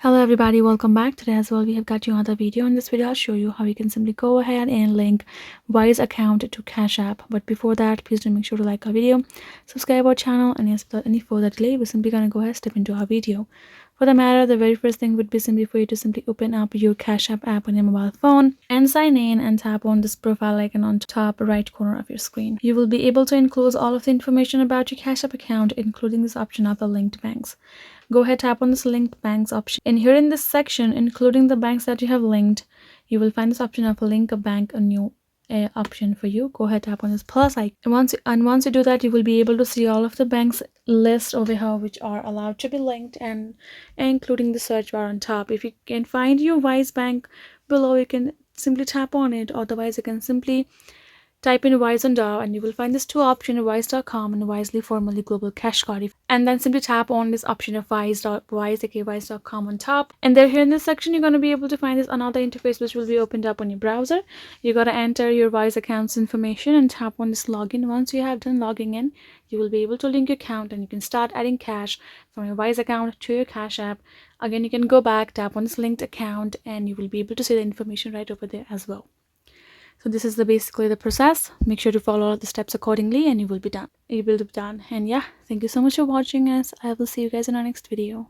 Hello everybody, welcome back. Today as well we have got you another video. In this video I'll show you how you can simply go ahead and link Wise account to Cash App. But before that, please do make sure to like our video, subscribe our channel, and yes, without any further delay we're simply gonna go ahead and step into our video. For the matter, the very first thing would be simply for you to simply open up your Cash App app on your mobile phone and sign in and tap on this profile icon on top right corner of your screen. You will be able to enclose all of the information about your Cash App account, including this option of the linked banks. Go ahead, tap on this linked banks option, and here in this section, including the banks that you have linked, you will find this option of link a bank, a new option for you. Go ahead, tap on this plus icon, and once you do that, you will be able to see all of the banks list over here which are allowed to be linked, and including the search bar on top. If you can find your Wise bank below, you can simply tap on it. Otherwise, you can simply type in Wise on DAO and you will find these two options, wise.com and Wisely, formerly Global Cash Card. And then simply tap on this option of wise.com on top. And there, here in this section, you're going to be able to find this another interface which will be opened up on your browser. You got to enter your Wise account's information and tap on this login. Once you have done logging in, you will be able to link your account and you can start adding cash from your Wise account to your Cash App. Again, you can go back, tap on this linked account, and you will be able to see the information right over there as well. So this is basically the process. Make sure to follow all the steps accordingly and you will be done. And yeah, thank you so much for watching us. I will see you guys in our next video.